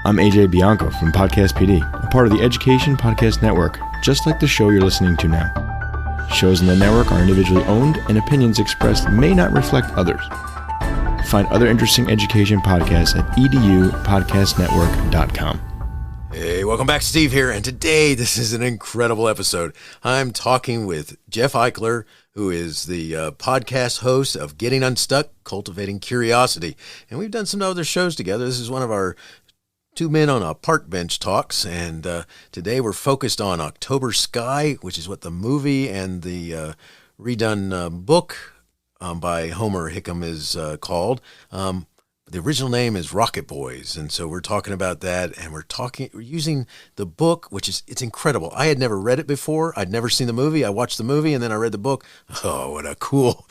I'm AJ Bianco from Podcast PD, a part of the Education Podcast Network, just like the show you're listening to now. Shows in the network are individually owned, and opinions expressed may not reflect others. Find other interesting education podcasts at edupodcastnetwork.com. Hey, welcome back. Steve here, and today this is an incredible episode. I'm talking with Jeff Ikler, who is the podcast host of Getting Unstuck, Cultivating Curiosity. And we've done some other shows together. This is one of our Two Men on a Park Bench talks, and today we're focused on October Sky, which is what the movie and the redone book by Homer Hickam is called. The original name is Rocket Boys, and so we're talking about that, and we're using the book, it's incredible. I had never read it before. I'd never seen the movie. I watched the movie, and then I read the book. Oh, what a cool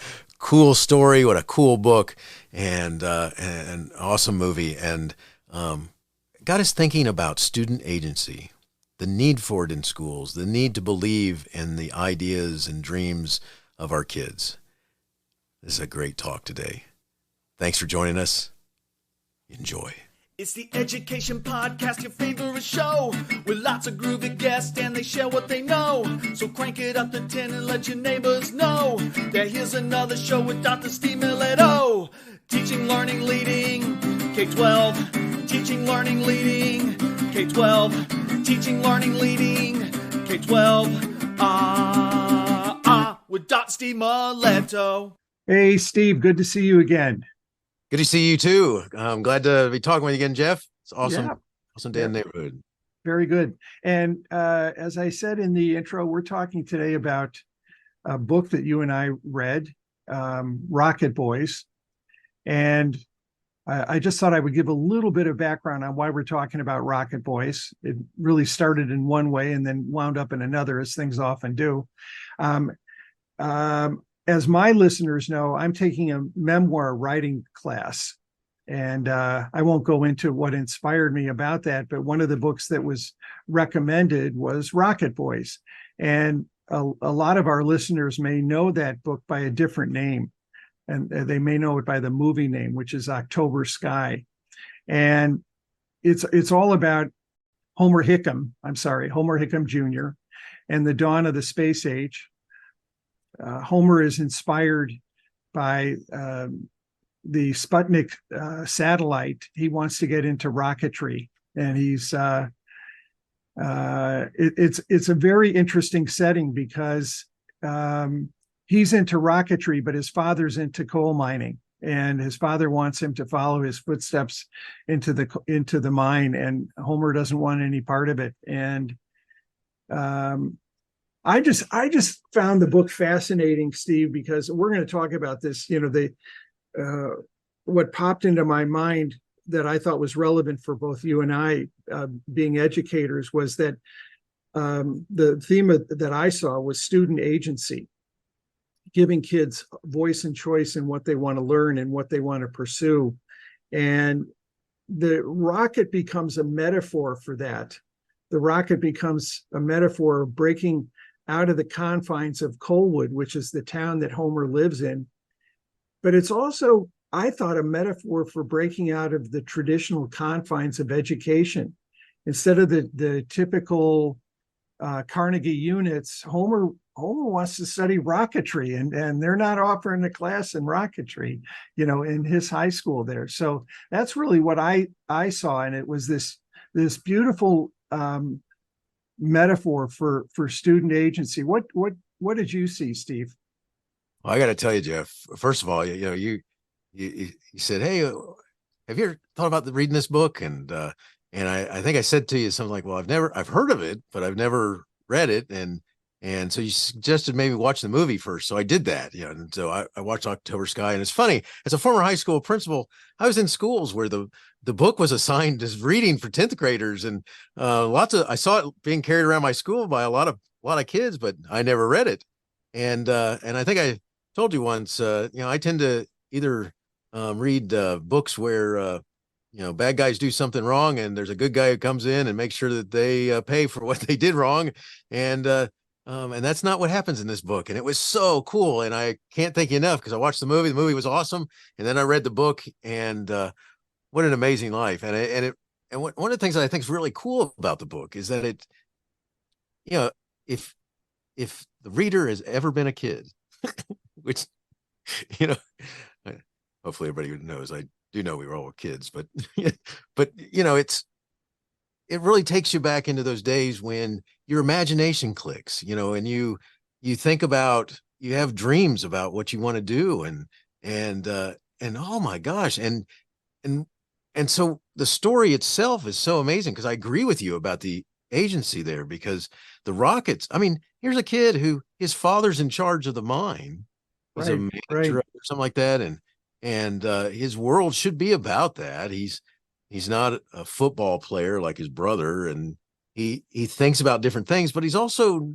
story! What a cool book, and an awesome movie, and got us thinking about student agency, the need for it in schools, the need to believe in the ideas and dreams of our kids. This is a great talk today. Thanks for joining us. Enjoy. It's the Education Podcast, your favorite show, with lots of groovy guests and they share what they know. So crank it up to 10 and let your neighbors know that here's another show with Dr. Steve Miletto. Teaching, learning, leading, K-12. Teaching, learning, leading, K-12. Teaching, learning, leading, K-12. With Dr. Steve Miletto. Hey, Steve, good to see you again. Good to see you too. I'm glad to be talking with you again, Jeff. It's awesome. Yeah. Awesome day in the neighborhood. Very good. And as I said in the intro, we're talking today about a book that you and I read, Rocket Boys. And I just thought I would give a little bit of background on why we're talking about Rocket Boys. It really started in one way and then wound up in another, as things often do. As my listeners know, I'm taking a memoir writing class, and I won't go into what inspired me about that, but one of the books that was recommended was Rocket Boys. And a lot of our listeners may know that book by a different name, and they may know it by the movie name, which is October Sky. And it's all about Homer Hickam Jr. and the dawn of the space age. Homer is inspired by the Sputnik satellite. He wants to get into rocketry, and he's it's a very interesting setting because he's into rocketry, but his father's into coal mining, and his father wants him to follow his footsteps into the mine, and Homer doesn't want any part of it. And I just found the book fascinating, Steve, because we're going to talk about this. You know, what popped into my mind that I thought was relevant for both you and I, being educators, was that the theme that I saw was student agency, giving kids voice and choice in what they want to learn and what they want to pursue. And the rocket becomes a metaphor for that. The rocket becomes a metaphor of breaking out of the confines of Colwood, which is the town that Homer lives in. But it's also, I thought, a metaphor for breaking out of the traditional confines of education. Instead of the typical Carnegie units, Homer wants to study rocketry, and they're not offering a class in rocketry, in his high school there. So that's really what I saw, and it was this beautiful metaphor for student agency. What did you see, Steve? Well, I got to tell you, Jeff, first of all, you said, hey, have you ever thought about reading this book? And I think I said to you something like, well, I've heard of it, but I've never read it. And so you suggested maybe watch the movie first. So I did that, and so I watched October Sky. And it's funny, as a former high school principal, I was in schools where the book was assigned as reading for 10th graders. And I saw it being carried around my school by a lot of kids, but I never read it. And I think I told you once, I tend to either read books where, bad guys do something wrong and there's a good guy who comes in and makes sure that they pay for what they did wrong. And that's not what happens in this book. And it was so cool. And I can't thank you enough, because I watched the movie. The movie was awesome. And then I read the book, and what an amazing life. And and one of the things that I think is really cool about the book is that it, you know, if the reader has ever been a kid, which, you know, hopefully everybody knows I do know we were all kids, but but it really takes you back into those days when your imagination clicks, and you think about, you have dreams about what you want to do, and oh my gosh, and and so the story itself is so amazing, because I agree with you about the agency there, because the Rockets, I mean, here's a kid who his father's in charge of the mine. He's a Right, right, manager or something like that, and his world should be about that. He's not a football player like his brother, and he thinks about different things, but he's also,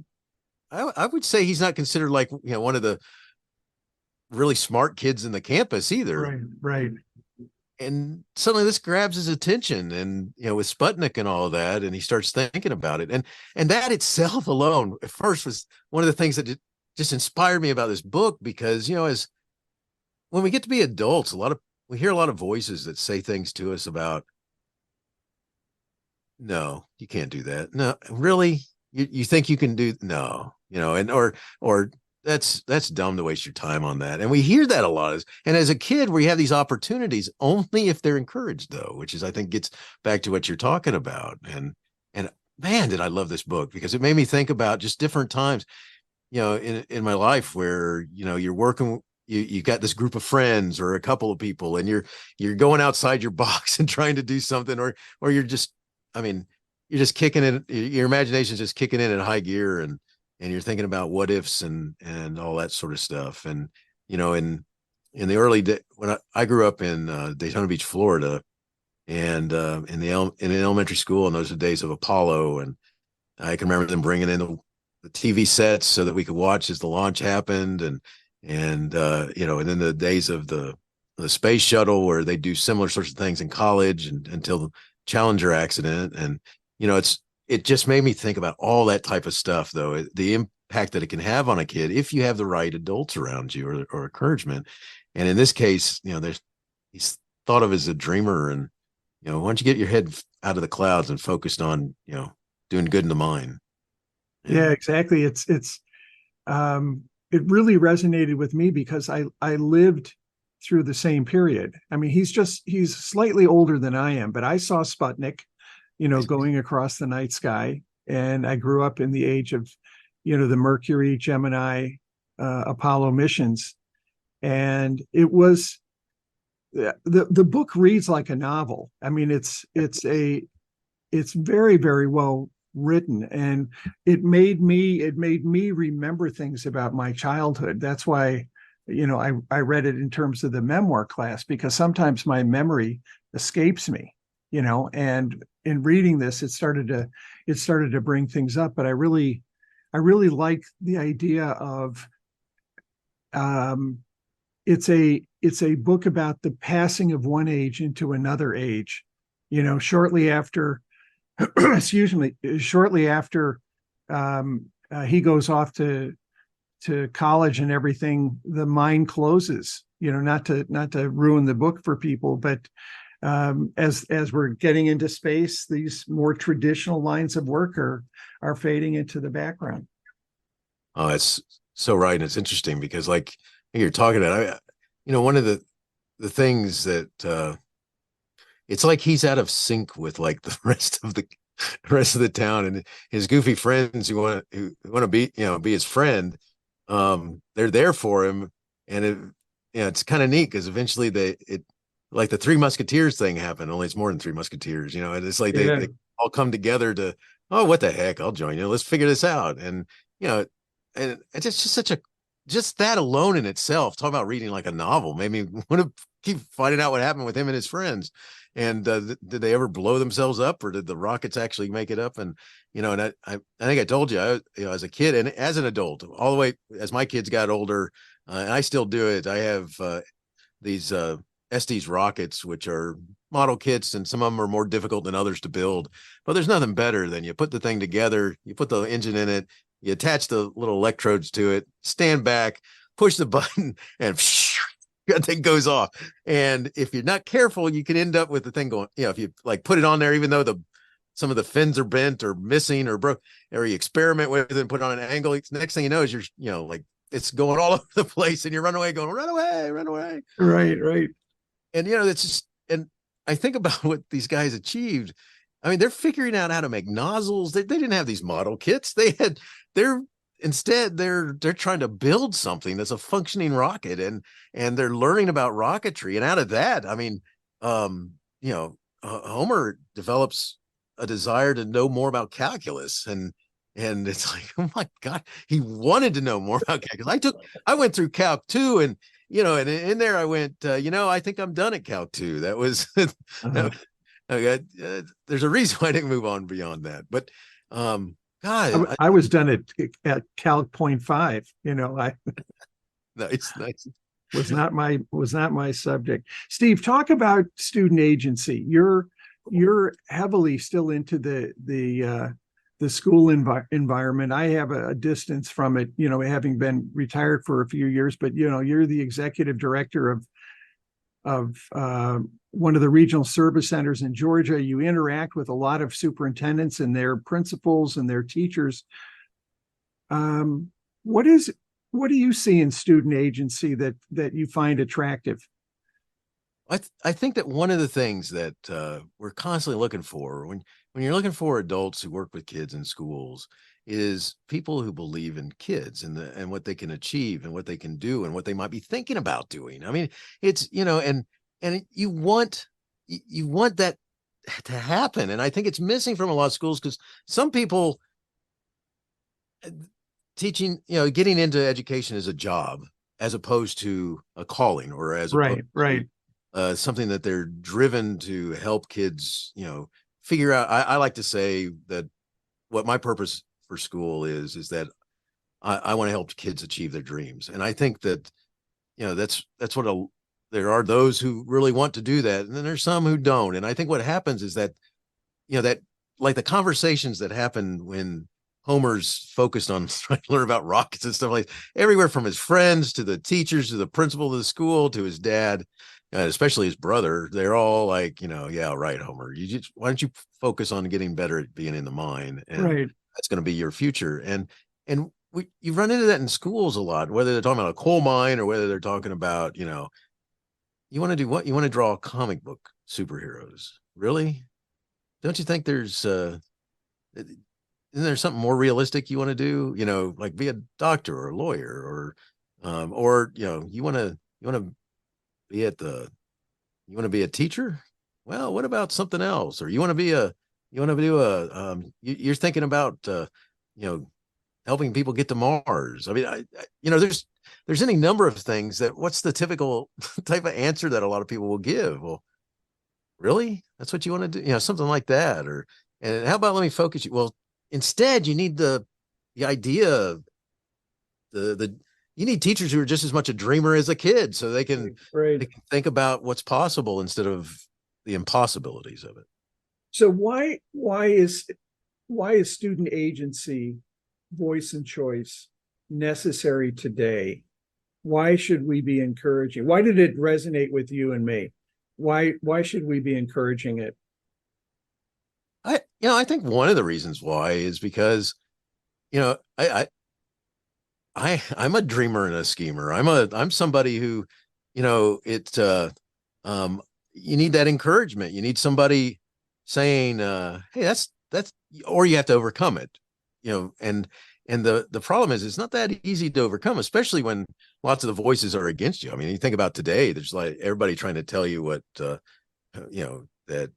I would say, he's not considered like, one of the really smart kids in the campus either. right, right. And suddenly this grabs his attention, and with Sputnik and all of that, and he starts thinking about it, and that itself alone at first was one of the things that just inspired me about this book, because as when we get to be adults, we hear a lot of voices that say things to us about, no, you can't do that. No, really? You think you can do? No, and or that's dumb to waste your time on that. And we hear that a lot. And as a kid, we have these opportunities only if they're encouraged, though, which is, I think, gets back to what you're talking about. And man, did I love this book, because it made me think about just different times, in my life where, you're working, you got this group of friends or a couple of people, and you're going outside your box and trying to do something, or you're just, I mean, you're just kicking it, your imagination's just kicking in high gear, and you're thinking about what ifs and all that sort of stuff. And in the early day, when I grew up in Daytona Beach, Florida, and in an elementary school, and those are the days of Apollo, and I can remember them bringing in the TV sets so that we could watch as the launch happened, and then the days of the space shuttle, where they do similar sorts of things in college, and until the Challenger accident. And it just made me think about all that type of stuff, though, the impact that it can have on a kid if you have the right adults around you, or encouragement. And in this case, he's thought of as a dreamer, and why don't you get your head out of the clouds and focused on doing good in the mine. Yeah, exactly. It really resonated with me, because I lived through the same period. I mean, he's slightly older than I am, but I saw Sputnik, going across the night sky. And I grew up in the age of, the Mercury, Gemini, Apollo missions. And it was, the book reads like a novel. I mean, it's very, very well written, and it made me remember things about my childhood. That's why, I read it in terms of the memoir class, because sometimes my memory escapes me, and in reading this, it started to bring things up. But I really like the idea of, it's a book about the passing of one age into another age, shortly after excuse me, shortly after he goes off to college and everything, the mine closes. Not to ruin the book for people, but as we're getting into space, these more traditional lines of work are fading into the background. Oh, it's so right, and it's interesting because, like you're talking about, one of the things that it's like he's out of sync with, like, the rest of the town, and his goofy friends who want to be his friend. They're there for him, and it's kind of neat, because eventually like the Three Musketeers thing happened, only it's more than Three Musketeers, and it's like they all come together to, oh, what the heck, I'll join you, let's figure this out. And and it's just just that alone in itself, talk about reading like a novel, made me want to keep finding out what happened with him and his friends. And did they ever blow themselves up, or did the Rockets actually make it up? And and I think I told you, as a kid and as an adult, all the way as my kids got older, and I still do it. I have these Estes rockets, which are model kits, and some of them are more difficult than others to build. But there's nothing better than you put the thing together, you put the engine in it, you attach the little electrodes to it, stand back, push the button, and that thing goes off. And if you're not careful, you can end up with the thing going, if you like put it on there, even though some of the fins are bent or missing or broke, or you experiment with it and put it on an angle, next thing you know is you're, like it's going all over the place and you're running away going, run away, run away. Right. And, it's just, and I think about what these guys achieved. I mean, they're figuring out how to make nozzles. They didn't have these model kits. Instead they're trying to build something that's a functioning rocket, and they're learning about rocketry. And out of that, I mean, Homer develops a desire to know more about calculus, and it's like, oh my God, he wanted to know more about calculus. I went through Calc 2, and and in there I went, I think I'm done at Calc 2. That was there's a reason why I didn't move on beyond that. But God, I was done at Calc 0.5. Nice. was not my subject. Steve, talk about student agency. You're heavily still into the school environment. I have a distance from it, having been retired for a few years, but you're the executive director of one of the regional service centers in Georgia. You interact with a lot of superintendents and their principals and their teachers. What do you see in student agency that you find attractive? I think that one of the things that we're constantly looking for when you're looking for adults who work with kids in schools is people who believe in kids and what they can achieve and what they can do and what they might be thinking about doing. I mean, it's, and you want that to happen. And I think it's missing from a lot of schools because some people teaching, getting into education as a job as opposed to a calling, or as right. Something that they're driven to help kids, figure out. I like to say that what my purpose for school is that I want to help kids achieve their dreams. And I think that, that's what there are those who really want to do that. And then there's some who don't. And I think what happens is that, that like the conversations that happen when Homer's focused on trying to learn about rockets and stuff, like everywhere from his friends to the teachers to the principal of the school to his dad, especially his brother, they're all like, yeah, right, Homer, why don't you focus on getting better at being in the mine, and right. That's going to be your future. And you run into that in schools a lot, whether they're talking about a coal mine or whether they're talking about, you want to do what? You want to draw comic book superheroes. Really? Don't you think isn't there something more realistic you want to do? Like be a doctor or a lawyer, or you want to be a teacher? Well, what about something else? Or you're thinking about helping people get to Mars. I mean, there's any number of things that what's the typical type of answer that a lot of people will give? Well, really? That's what you want to do? Something like that. And how about let me focus you? Well, instead you need the idea, you need teachers who are just as much a dreamer as a kid, so they can think about what's possible instead of the impossibilities of it. So why is student agency, voice and choice necessary today? Why should we be encouraging? Why did it resonate with you and me? Why should we be encouraging it? I think one of the reasons why is because, I'm a dreamer and a schemer. I'm somebody who, you need that encouragement. You need somebody saying, hey, that's, or you have to overcome it, and the problem is it's not that easy to overcome, especially when lots of the voices are against you. I mean, you think about today, there's like everybody trying to tell you what, that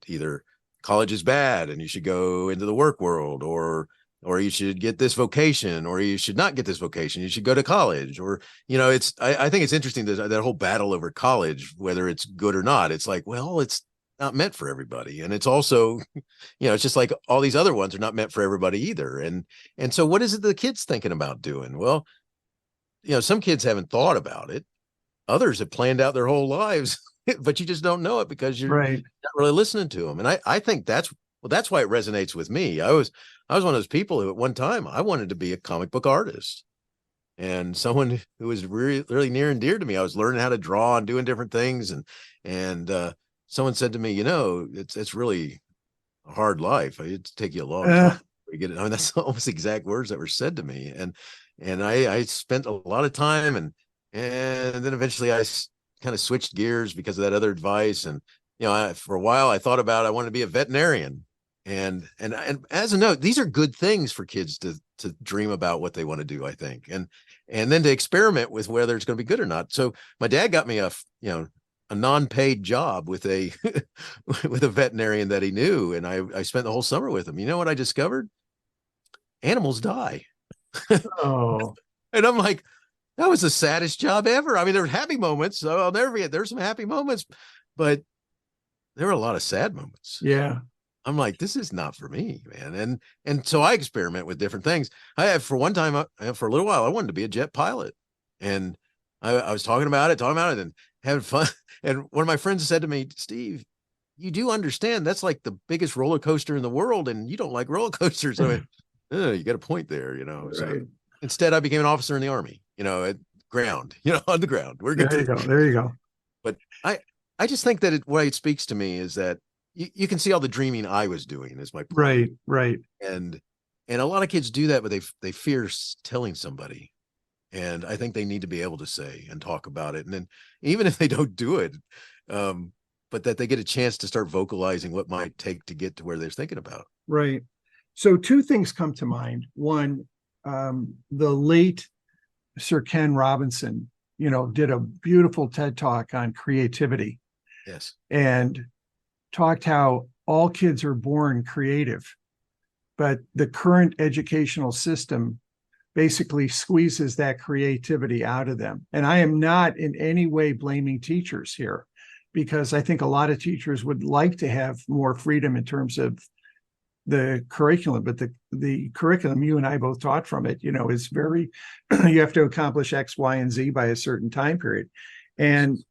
either college is bad and you should go into the work world, or you should get this vocation, or you should not get this vocation. You should go to college, or, I think it's interesting that whole battle over college, whether it's good or not. It's like, well, it's not meant for everybody. And it's also, it's just like all these other ones are not meant for everybody either. And so what is it the kids thinking about doing? Well, some kids haven't thought about it. Others have planned out their whole lives, but you just don't know it because you're not really listening to them. And I think that's why it resonates with me. I was one of those people who at one time I wanted to be a comic book artist. and someone who was really, really near and dear to me. I was learning how to draw and doing different things. And someone said to me, it's really a hard life. It'd take you a long time to get it. I mean, that's almost the exact words that were said to me. And I spent a lot of time, and then eventually I kind of switched gears because of that other advice. And, for a while I thought about, I wanted to be a veterinarian. And as a note, these are good things for kids to dream about what they want to do, I think. And then to experiment with whether it's going to be good or not. So my dad got me a non-paid job with a with a veterinarian that he knew. And I spent the whole summer with him. You know what I discovered? Animals die. Oh, And I'm like, that was the saddest job ever. I mean, there were happy moments. So I'll never forget. There's some happy moments, but there were a lot of sad moments. yeah. I'm like, this is not for me, man. And so I experiment with different things. I have, for one time, for a little while, I wanted to be a jet pilot. And I was talking about it and having fun. And one of my friends said to me, Steve, you do understand that's like the biggest roller coaster in the world, and you don't like roller coasters. I mean, you got a point there, Right. So instead, I became an officer in the Army, at ground, on the ground. We're good. There you go. There you go. But I just think that what it speaks to me is that you can see all the dreaming I was doing is my point. Right. Right. And a lot of kids do that, but they fear telling somebody. And I think they need to be able to say and talk about it. And then even if they don't do it, but that they get a chance to start vocalizing what might take to get to where they're thinking about. Right. So two things come to mind. One, the late Sir Ken Robinson, did a beautiful TED talk on creativity. Yes. And talked how all kids are born creative, but the current educational system basically squeezes that creativity out of them. And I am not in any way blaming teachers here, because I think a lot of teachers would like to have more freedom in terms of the curriculum, but the curriculum you and I both taught from it, is very, you have to accomplish X, Y, and Z by a certain time period. And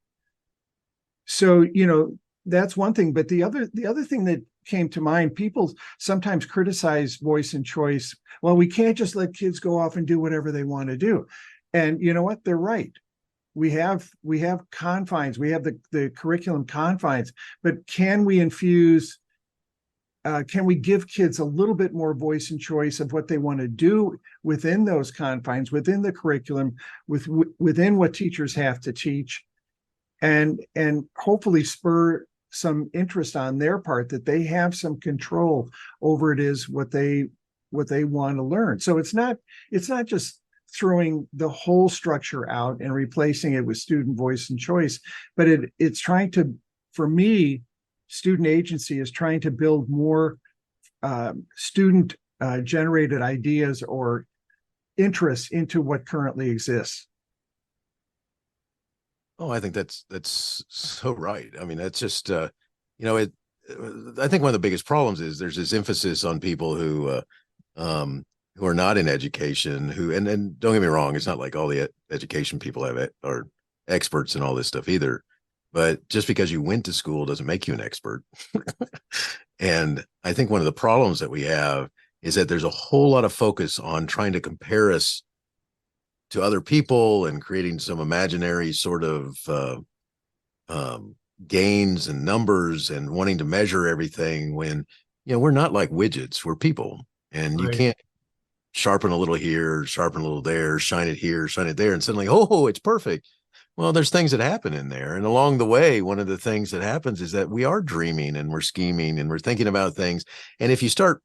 so, that's one thing. But the other thing that came to mind, people sometimes criticize voice and choice. Well, we can't just let kids go off and do whatever they want to do. And you know what? They're right. We have confines, we have the curriculum confines, but can we give kids a little bit more voice and choice of what they want to do within those confines, within the curriculum, within what teachers have to teach, and hopefully spur some interest on their part, that they have some control over what they want to learn. So it's not just throwing the whole structure out and replacing it with student voice and choice, but it's trying to, for me, student agency is trying to build more student generated ideas or interests into what currently exists. Oh, I think that's so right. I mean, that's just, I think one of the biggest problems is there's this emphasis on people who are not in education, and don't get me wrong, it's not like all the education people are experts in all this stuff either. But just because you went to school doesn't make you an expert. And I think one of the problems that we have is that there's a whole lot of focus on trying to compare us to other people and creating some imaginary sort of gains and numbers and wanting to measure everything when, we're not like widgets, we're people. And you can't sharpen a little here, sharpen a little there, shine it here, shine it there, and suddenly, oh, it's perfect. Well, there's things that happen in there. And along the way, one of the things that happens is that we are dreaming and we're scheming and we're thinking about things. And if you start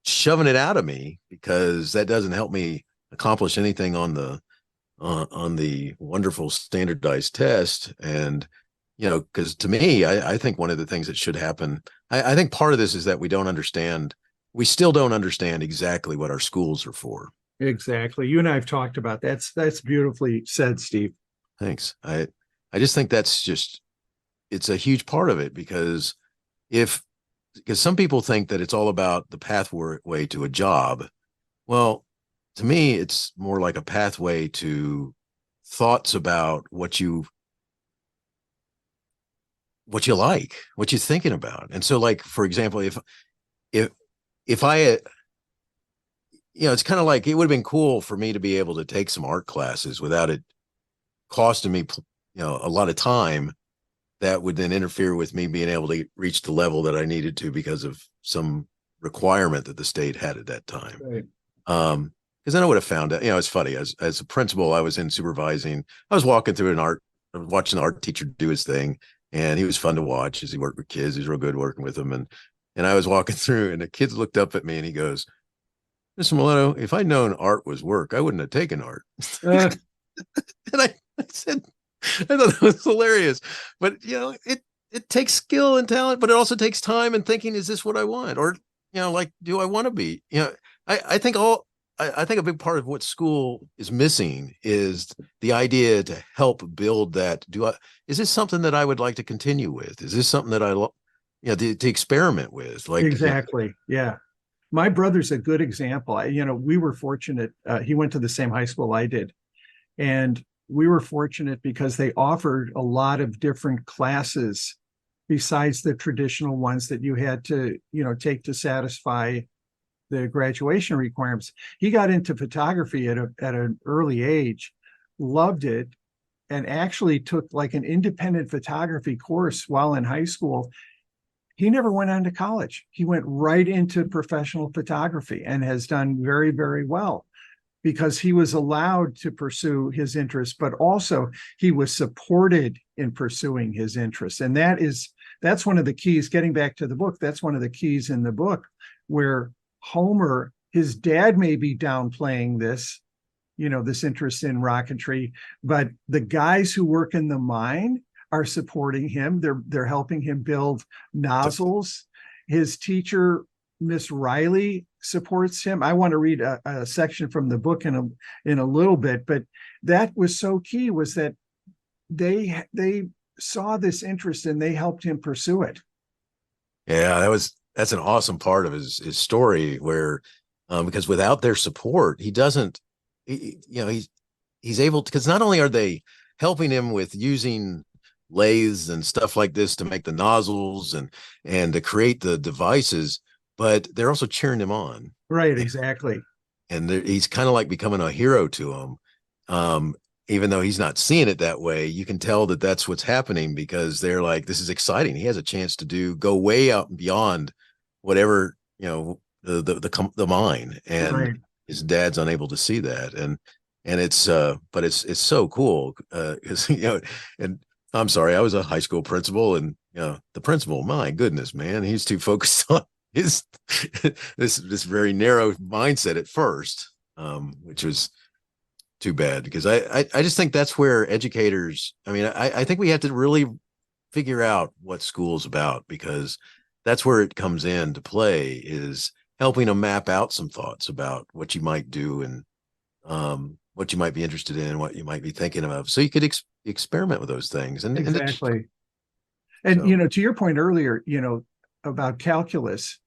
shoving it out of me, because that doesn't help me accomplish anything on the wonderful standardized test. And, because to me, I think one of the things that should happen, I think part of this is that we still don't understand exactly what our schools are for. Exactly. You and I have talked about that. That's beautifully said, Steve. Thanks. I just think it's a huge part of it, because some people think that it's all about the pathway to a job. Well, to me, it's more like a pathway to thoughts about what you like, what you're thinking about. And so, like, for example, if it's kind of like it would have been cool for me to be able to take some art classes without it costing me, a lot of time that would then interfere with me being able to reach the level that I needed to because of some requirement that the state had at that time. Right. Because then I would have found out, it's funny, as a principal, I was in supervising, I was walking through I was watching the art teacher do his thing, and he was fun to watch as he worked with kids. He's real good working with them. And I was walking through, and the kids looked up at me and he goes, Mr. Miletto, if I'd known art was work, I wouldn't have taken art. Uh, And I said, I thought that was hilarious. But it takes skill and talent, but it also takes time and thinking, is this what I want? Or, like, do I want to be? I think I think a big part of what school is missing is the idea to help build that. Is this something that I would like to continue with? Is this something that to experiment with? Like, exactly. Yeah. My brother's a good example. We were fortunate. He went to the same high school I did. And we were fortunate because they offered a lot of different classes besides the traditional ones that you had to, take to satisfy the graduation requirements. He got into photography at an early age, loved it, and actually took like an independent photography course while in high school. He never went on to college. He went right into professional photography and has done very, very well because he was allowed to pursue his interests, but also he was supported in pursuing his interests. And that's one of the keys, getting back to the book, that's one of the keys in the book where Homer, his dad may be downplaying this, this interest in rocketry, but the guys who work in the mine are supporting him. They're helping him build nozzles. His teacher, Miss Riley, supports him. I want to read a section from the book in a little bit, but that was so key, was that they saw this interest and they helped him pursue it. Yeah, that's an awesome part of his story where, because without their support, he's able to, because not only are they helping him with using lathes and stuff like this to make the nozzles and to create the devices, but they're also cheering him on. Right, exactly. And he's kind of like becoming a hero to him. Even though he's not seeing it that way, you can tell that that's what's happening because they're like, this is exciting. He has a chance to go way out and beyond whatever, the mine, and right. His dad's unable to see that. And it's, but it's so cool. Cause and I'm sorry, I was a high school principal, and, the principal, my goodness, man, he's too focused on this very narrow mindset at first, which was too bad, because I just think that's where educators, I think we have to really figure out what school's about, because that's where it comes into play, is helping them map out some thoughts about what you might do and what you might be interested in, what you might be thinking of, so you could experiment with those things. Exactly. And to your point earlier, about calculus,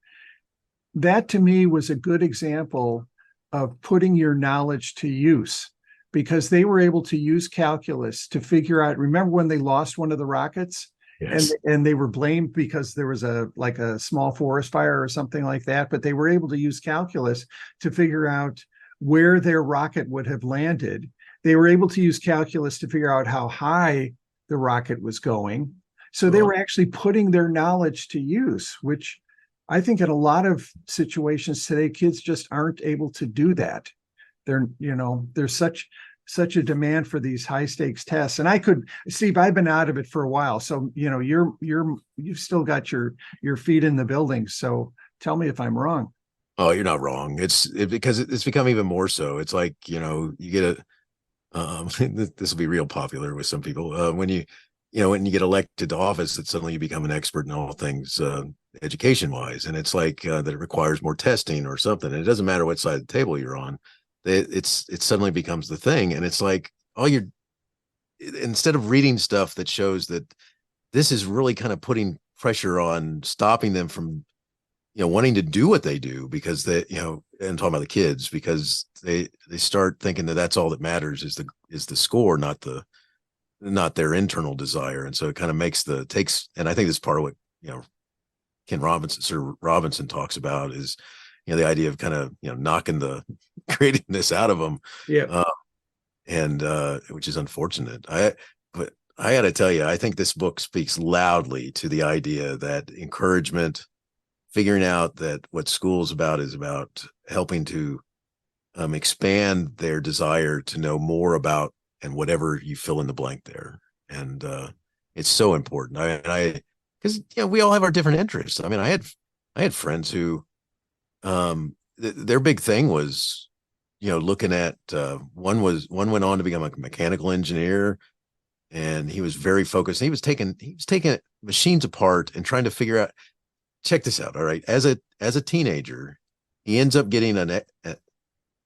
that to me was a good example of putting your knowledge to use, because they were able to use calculus to figure out, remember when they lost one of the rockets? Yes. And they were blamed because there was a small forest fire or something like that, but they were able to use calculus to figure out where their rocket would have landed. They were able to use calculus to figure out how high the rocket was going. So they were actually putting their knowledge to use, which I think in a lot of situations today, kids just aren't able to do that. There's such a demand for these high stakes tests. And Steve, I've been out of it for a while. So, you've still got your feet in the building. So tell me if I'm wrong. Oh, you're not wrong. Because it's become even more so. It's like, you get this will be real popular with some people. When you get elected to office, that suddenly you become an expert in all things education wise. And it's like that it requires more testing or something. And it doesn't matter what side of the table you're on. It suddenly becomes the thing. And it's like, instead of reading stuff that shows that this is really kind of putting pressure on stopping them from, wanting to do what they do, because and talking about the kids, because they start thinking that that's all that matters is the score, not their internal desire. And so it kind of takes, and I think this is part of what, Sir Robinson talks about is the idea of kind of, knocking the creativeness out of them. Yeah. And which is unfortunate. But I got to tell you, I think this book speaks loudly to the idea that encouragement, figuring out that what school is about helping to expand their desire to know more about, and whatever you fill in the blank there. And it's so important. Because we all have our different interests. I mean, I had friends who their big thing was, looking at one went on to become a mechanical engineer, and he was very focused. He was taking machines apart and trying to figure out. Check this out. All right, as a teenager, he ends up getting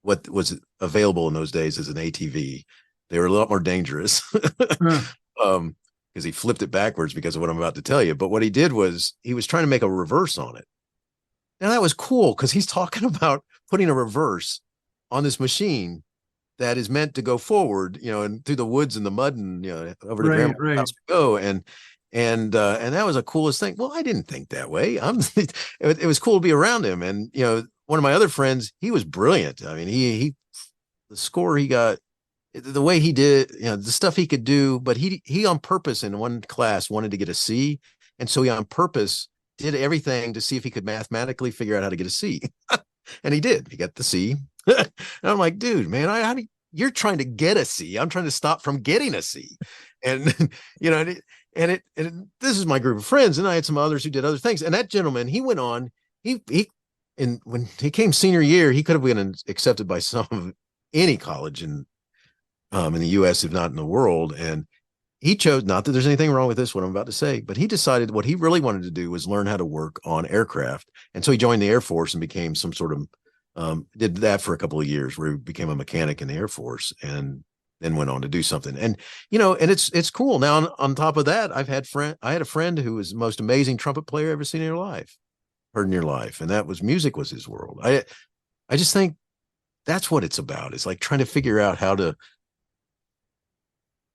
what was available in those days as an ATV. They were a lot more dangerous. Because he flipped it backwards because of what I'm about to tell you. But what he did was he was trying to make a reverse on it. Now that was cool because he's talking about putting a reverse on this machine that is meant to go forward, and through the woods and the mud and over to grandma's house we go. And that was the coolest thing. Well, I didn't think that way. It was cool to be around him. And one of my other friends, he was brilliant. I mean, he the score he got, the way he did, the stuff he could do, but he on purpose in one class wanted to get a C. And so he on purpose did everything to see if he could mathematically figure out how to get a C. And he did. He got the C. And I'm like, dude, man, you're trying to get a C. I'm trying to stop from getting a C. And, and this is my group of friends. And I had some others who did other things. And that gentleman, he went on, and when he came senior year, he could have been accepted by any college in the US, if not in the world. And he chose, not that there's anything wrong with this, what I'm about to say, but he decided what he really wanted to do was learn how to work on aircraft. And so he joined the Air Force and became some sort of, did that for a couple of years where he became a mechanic in the Air Force and then went on to do something. And, and it's cool. Now, on top of that, I had a friend who was the most amazing trumpet player ever seen in heard in your life. And music was his world. I just think that's what it's about. It's like trying to figure out how to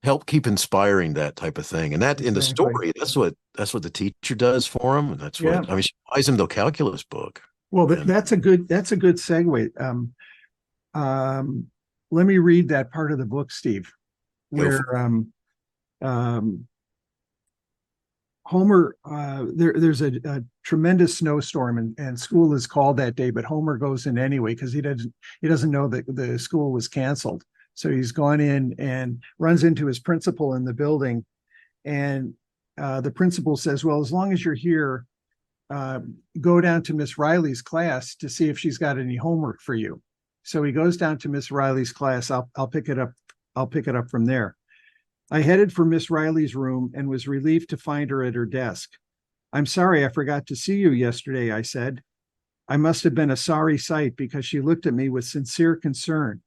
help keep inspiring that type of thing. And that in the story, that's what the teacher does for him. And that's what, she buys him the calculus book. Well, that's a good segue. Let me read that part of the book, Steve, where Homer, there's a tremendous snowstorm and school is called that day, but Homer goes in anyway because he doesn't know that the school was canceled. So he's gone in and runs into his principal in the building, and the principal says, "Well, as long as you're here, go down to Miss Riley's class to see if she's got any homework for you." So he goes down to Miss Riley's class. I'll pick it up. I'll pick it up from there. I headed for Miss Riley's room and was relieved to find her at her desk. "I'm sorry I forgot to see you yesterday," I said. I must have been a sorry sight because she looked at me with sincere concern.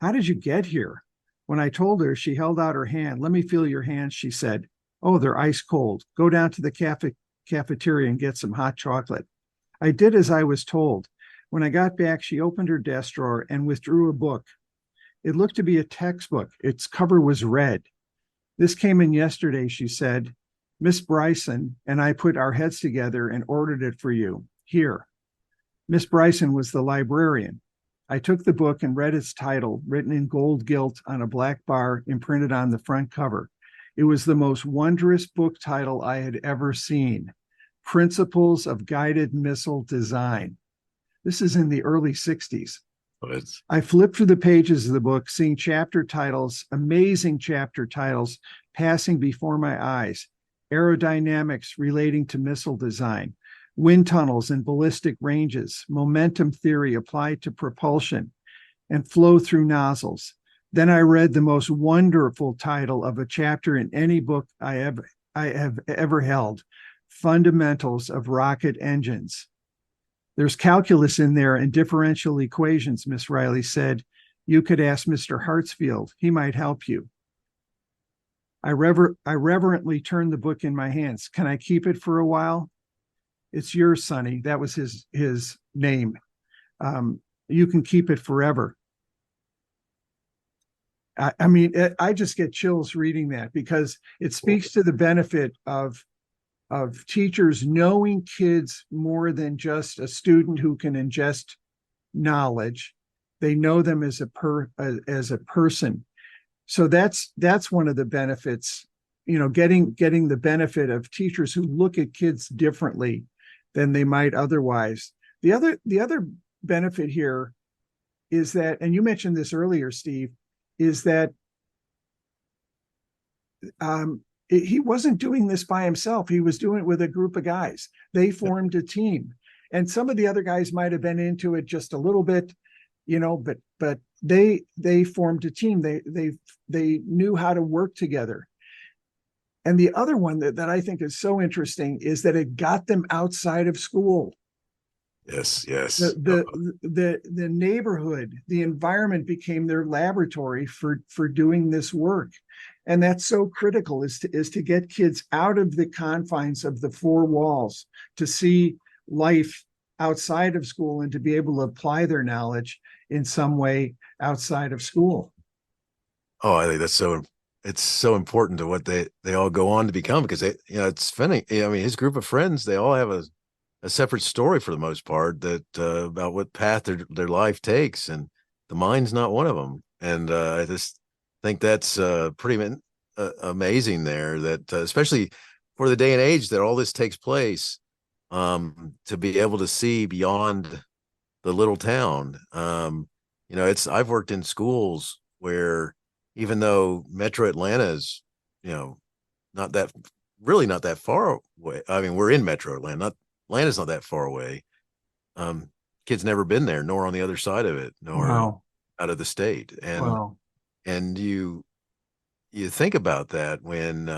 "How did you get here?" When I told her, she held out her hand. "Let me feel your hands," she said. "Oh, they're ice cold. Go down to the cafeteria and get some hot chocolate." I did as I was told. When I got back, she opened her desk drawer and withdrew a book. It looked to be a textbook. Its cover was red. "This came in yesterday," she said. "Miss Bryson and I put our heads together and ordered it for you. Here." Miss Bryson was the librarian. I took the book and read its title, written in gold gilt on a black bar imprinted on the front cover. It was the most wondrous book title I had ever seen. Principles of Guided Missile Design. This is in the early 60s. I flipped through the pages of the book, seeing chapter titles, amazing chapter titles, passing before my eyes. Aerodynamics relating to missile design, wind tunnels and ballistic ranges, momentum theory applied to propulsion, and flow through nozzles. Then I read the most wonderful title of a chapter in any book I have ever held, Fundamentals of Rocket Engines. "There's calculus in there and differential equations," Miss Riley said. "You could ask Mr. Hartsfield. He might help you." I reverently turned the book in my hands. "Can I keep it for a while?" "It's yours, Sonny." That was his name. "You can keep it forever." I just get chills reading that because it speaks to the benefit of of teachers knowing kids more than just a student who can ingest knowledge. They know them as a person. So that's one of the benefits, getting the benefit of teachers who look at kids differently than they might otherwise. The other benefit here is that, and you mentioned this earlier, Steve, is that he wasn't doing this by himself. He was doing it with a group of guys. They formed a team, and some of the other guys might have been into it just a little bit, but they formed a team. They knew how to work together. And the other one that I think is so interesting is that it got them outside of school. Yes. The neighborhood, the environment became their laboratory for doing this work. And that's so critical, is to get kids out of the confines of the four walls, to see life outside of school and to be able to apply their knowledge in some way outside of school. Oh, I think it's so important to what they all go on to become, because it's funny. I mean, his group of friends, they all have a separate story for the most part, that about what path their life takes, and the mine's not one of them. And I just think that's pretty amazing there, that especially for the day and age that all this takes place, to be able to see beyond the little town. I've worked in schools where, even though Metro Atlanta is, not that far away. I mean, we're in Metro Atlanta. Atlanta's not that far away. Kids never been there, nor on the other side of it, nor Wow. out of the state. And Wow. and you think about that when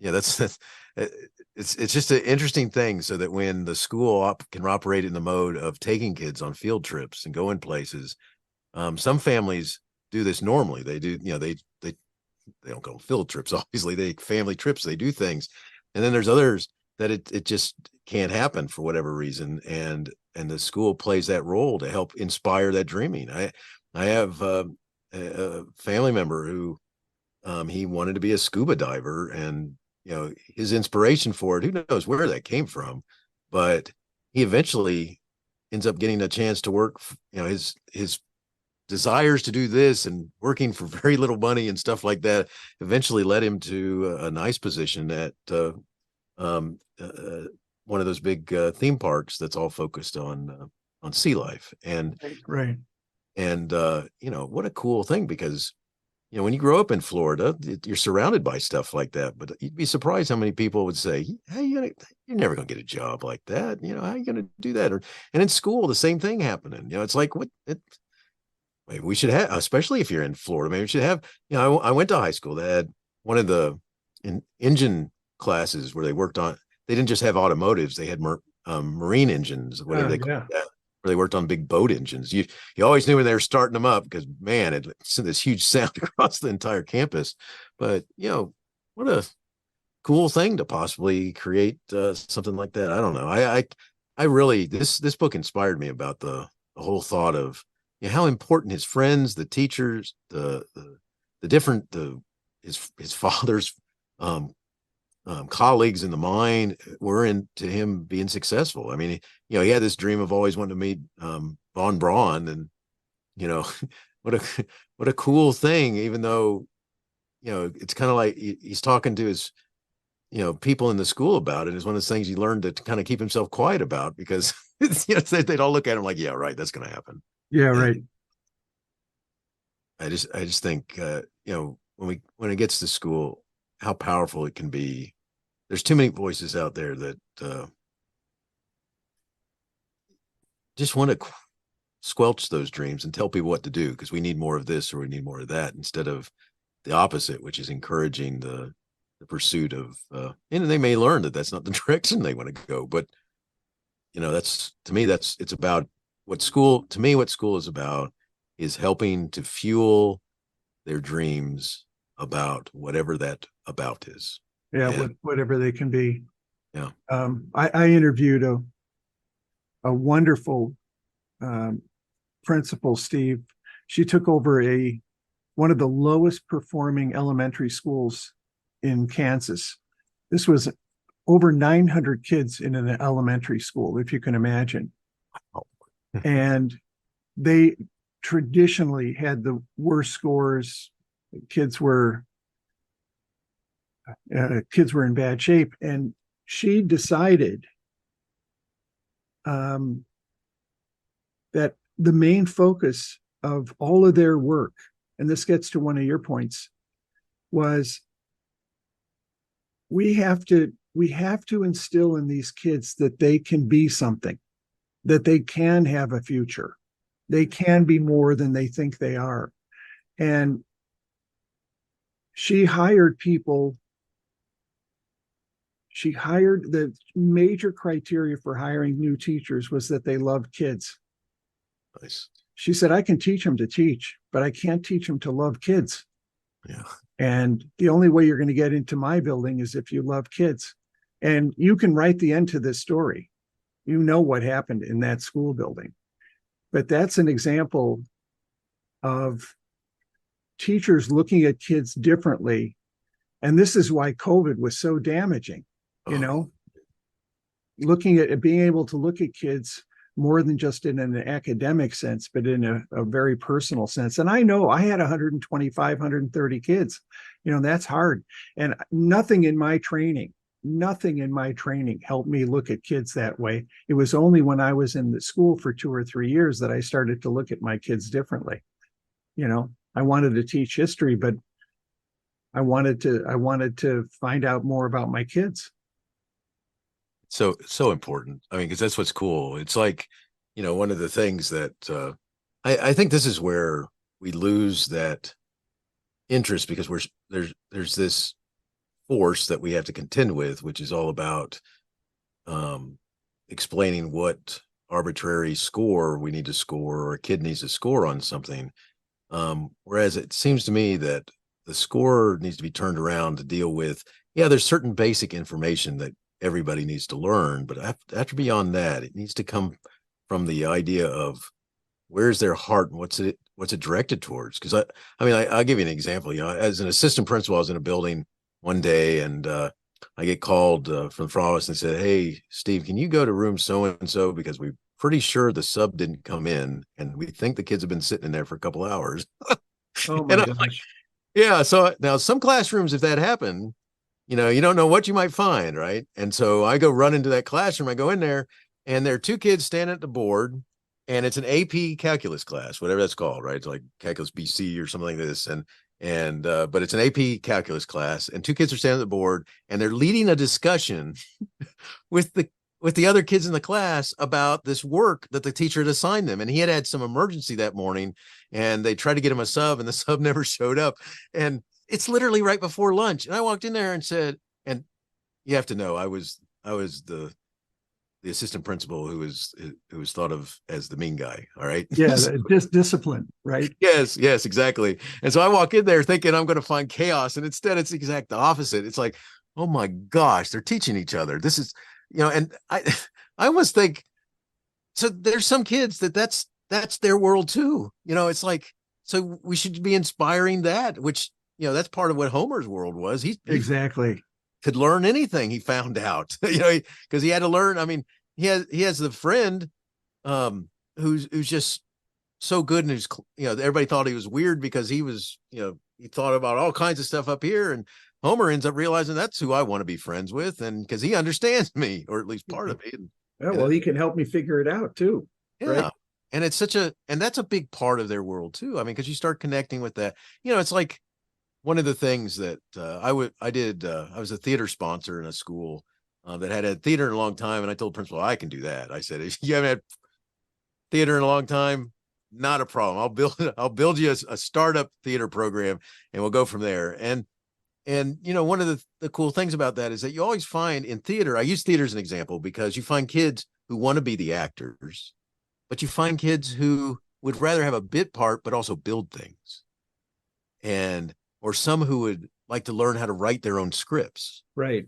it's just an interesting thing. So that when the school can operate in the mode of taking kids on field trips and going places, some families do this normally. They do, they don't go on field trips, obviously. They family trips, they do things. And then there's others that it just can't happen for whatever reason, and the school plays that role to help inspire that dreaming. I have a family member who he wanted to be a scuba diver, and his inspiration for it, who knows where that came from, but he eventually ends up getting a chance to work. His desires to do this and working for very little money and stuff like that eventually led him to a nice position at one of those big theme parks that's all focused on sea life. And Right. And what a cool thing, because when you grow up in Florida, you're surrounded by stuff like that. But you'd be surprised how many people would say, "Hey, you're never going to get a job like that. How are you going to do that?" And in school, the same thing happening. It's like, maybe we should have, especially if you're in Florida, maybe we should have. I went to high school. They had one of the engine classes where they worked on. They didn't just have automotives; they had marine engines, whatever they call that. Where they worked on big boat engines. You always knew when they were starting them up, because man, it sent this huge sound across the entire campus. But what a cool thing to possibly create something like that. I don't know. I really, this book inspired me about the whole thought of how important his friends, the teachers, the different his father's colleagues in the mine were into him being successful. I mean, he had this dream of always wanting to meet Von Braun, and what a cool thing. Even though it's kind of like he's talking to his people in the school about it. It's one of those things he learned to kind of keep himself quiet about, because they'd all look at him like, yeah, right, that's going to happen. Yeah, right. I just think when it gets to school, how powerful it can be. There's too many voices out there that just want to squelch those dreams and tell people what to do, because we need more of this or we need more of that, instead of the opposite, which is encouraging the pursuit of and they may learn that that's not the direction they want to go. But that's, to me, it's about what school is about, is helping to fuel their dreams about whatever that about is. Yeah, whatever they can be. Yeah. I interviewed a wonderful principal, Steve. She took over one of the lowest performing elementary schools in Kansas. This was over 900 kids in an elementary school, if you can imagine. And they traditionally had the worst scores. Kids were in bad shape. And she decided that the main focus of all of their work, and this gets to one of your points, was we have to instill in these kids that they can be something, that they can have a future, they can be more than they think they are. And she hired the major criteria for hiring new teachers was that they loved kids. Nice. She said, I can teach them to teach, but I can't teach them to love kids. Yeah. And the only way you're going to get into my building is if you love kids. And you can write the end to this story. You know what happened in that school building. But that's an example of teachers looking at kids differently. And this is why COVID was so damaging, looking at being able to look at kids more than just in an academic sense, but in a very personal sense. And I know I had 125, 130 kids, that's hard. And nothing in my training helped me look at kids that way. It was only when I was in the school for 2 or 3 years that I started to look at my kids differently. I wanted to teach history, but I wanted to find out more about my kids. So important. I mean, because that's what's cool. It's like, one of the things that I think this is where we lose that interest, because there's this force that we have to contend with, which is all about explaining what arbitrary score we need to score, or a kid needs to score on something. Whereas it seems to me that the score needs to be turned around to deal with, there's certain basic information that everybody needs to learn, but after beyond that, it needs to come from the idea of where's their heart and what's it directed towards. Because I'll give you an example. As an assistant principal, I was in a building one day, and I get called from the front office and said, "Hey, Steve, can you go to room so and so, because we're pretty sure the sub didn't come in, and we think the kids have been sitting in there for a couple hours." Oh my gosh. Like, yeah. So now some classrooms, if that happened, you don't know what you might find, right? And so I go run into that classroom. I go in there, and there are 2 kids standing at the board, and it's an AP calculus class, whatever that's called, right? It's like calculus BC or something like this. But it's an AP calculus class, and 2 kids are standing at the board, and they're leading a discussion with the other kids in the class about this work that the teacher had assigned them. And he had some emergency that morning, and they tried to get him a sub, and the sub never showed up. And it's literally right before lunch. And I walked in there and said, and you have to know, I was the assistant principal who was thought of as the mean guy. All right. Yeah. Discipline, right? Yes, exactly. And so I walk in there thinking I'm going to find chaos. And instead it's the exact opposite. It's like, oh my gosh, they're teaching each other. This is, and I almost think, so there's some kids that's their world too. It's like, so we should be inspiring that, which, that's part of what Homer's world was. He exactly could learn anything he found out, because he had to learn. I mean, he has the friend who's just so good, and who's, everybody thought he was weird because he was, he thought about all kinds of stuff up here, and Homer ends up realizing that's who I want to be friends with, and because he understands me, or at least part of me. Well, he can help me figure it out too. Yeah. Right? And it's and that's a big part of their world too. I mean, because you start connecting with that, it's like, one of the things that I was a theater sponsor in a school that had had theater in a long time. And I told the principal, I can do that. I said, if you haven't had theater in a long time, not a problem. I'll build you a startup theater program, and we'll go from there. And one of the cool things about that is that you always find in theater, I use theater as an example because you find kids who want to be the actors, but you find kids who would rather have a bit part, but also build things. Or some who would like to learn how to write their own scripts. Right.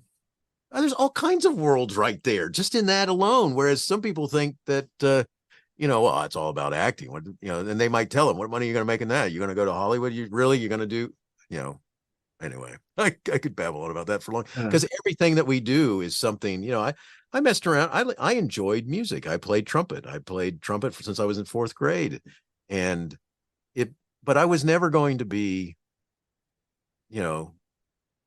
There's all kinds of worlds right there, just in that alone. Whereas some people think that, well, it's all about acting. And they might tell them, what money are you going to make in that? You're going to go to Hollywood? You're going to do, anyway, I could babble on about that for long, because everything that we do is something, I messed around. I enjoyed music. I played trumpet. Since I was in 4th grade, but I was never going to be,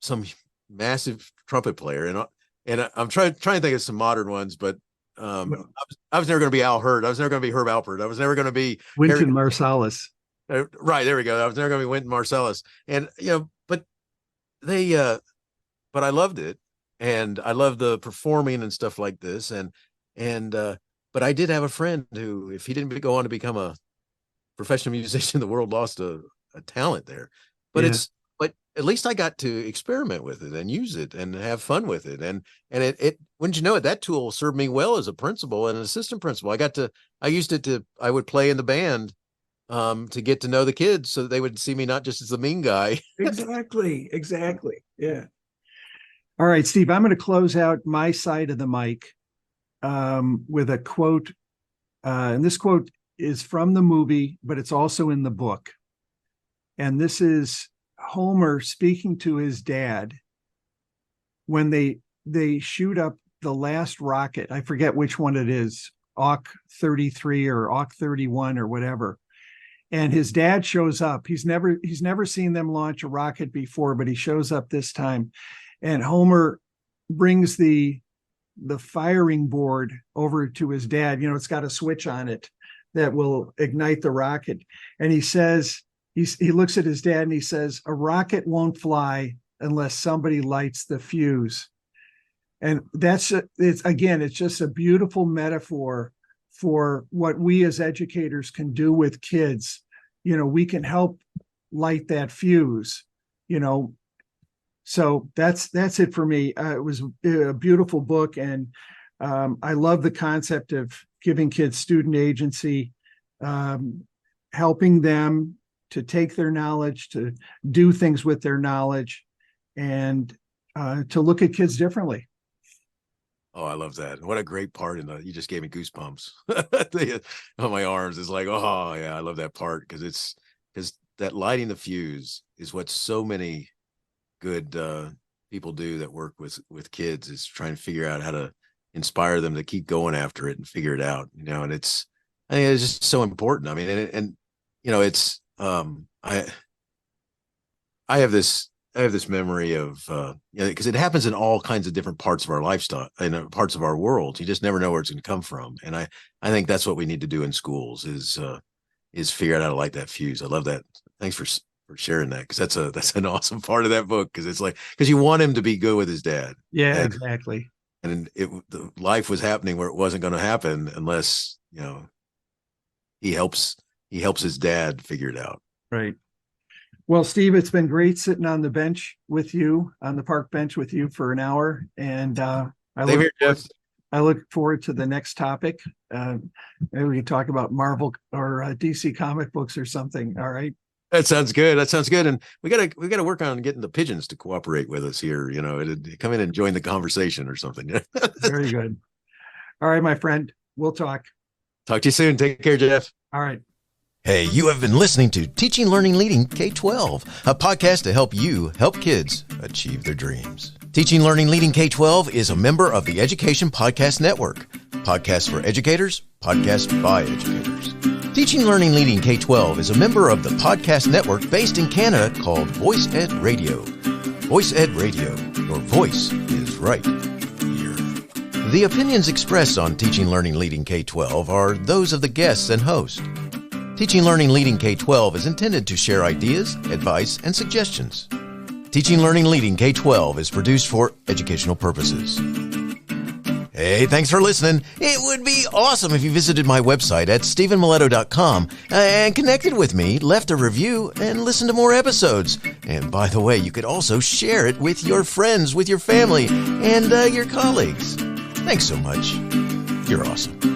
some massive trumpet player. And I'm trying to think of some modern ones, but I was never going to be Al Hurd. I was never going to be Herb Alpert. I was never going to be Wynton Marsalis. Right, there we go. I was never going to be Wynton Marsalis. And but I loved it, and I loved the performing and stuff like this. But I did have a friend who, if he didn't go on to become a professional musician, the world lost a talent there. But but at least I got to experiment with it and use it and have fun with it. And it wouldn't you know it, that tool served me well as a principal and an assistant principal. I used it I would play in the band to get to know the kids, so that they would see me not just as the mean guy. Exactly. Yeah. All right, Steve, I'm going to close out my side of the mic with a quote. And this quote is from the movie, but it's also in the book. And this is Homer speaking to his dad when they shoot up the last rocket. I forget which one it is, Auk 33 or Auk 31 or whatever. And his dad shows up. He's never seen them launch a rocket before, but he shows up this time. And Homer brings the firing board over to his dad. It's got a switch on it that will ignite the rocket. And he says, he looks at his dad and he says, "A rocket won't fly unless somebody lights the fuse." And it's just a beautiful metaphor for what we as educators can do with kids. We can help light that fuse, So that's it for me. It was a beautiful book. And I love the concept of giving kids student agency, helping them to take their knowledge, to do things with their knowledge, and to look at kids differently. Oh, I love that. What a great part. You just gave me goosebumps on my arms. It's like, oh yeah, I love that part, because that lighting the fuse is what so many good people do that work with kids, is try and figure out how to inspire them to keep going after it and figure it out, and I think it's just so important. I mean, it's I have this memory of because it happens in all kinds of different parts of our lifestyle and parts of our world. You just never know where it's going to come from. And I think that's what we need to do in schools is figure out how to light that fuse. I love that. Thanks for sharing that, because that's an awesome part of that book, because it's like, because you want him to be good with his dad. Yeah, exactly. And the life was happening where it wasn't going to happen unless he helps his dad figure it out. Right. Well, Steve, it's been great sitting on the bench with you, on the park bench with you for an hour. And I look forward to the next topic. Maybe we can talk about Marvel or DC comic books or something. All right. That sounds good. And we gotta work on getting the pigeons to cooperate with us here. Come in and join the conversation or something. Very good. All right, my friend. We'll talk. Talk to you soon. Take care, Jeff. All right. Hey, you have been listening to Teaching, Learning, Leading K-12, a podcast to help you help kids achieve their dreams. Teaching, Learning, Leading K-12 is a member of the Education Podcast Network. Podcasts for educators, podcasts by educators. Teaching, Learning, Leading K-12 is a member of the podcast network based in Canada called Voice Ed Radio. Voice Ed Radio, your voice is right here. The opinions expressed on Teaching, Learning, Leading K-12 are those of the guests and host. Teaching, Learning, Leading K-12 is intended to share ideas, advice, and suggestions. Teaching, Learning, Leading K-12 is produced for educational purposes. Hey, thanks for listening. It would be awesome if you visited my website at stephenmiletto.com and connected with me, left a review, and listened to more episodes. And by the way, you could also share it with your friends, with your family, and your colleagues. Thanks so much. You're awesome.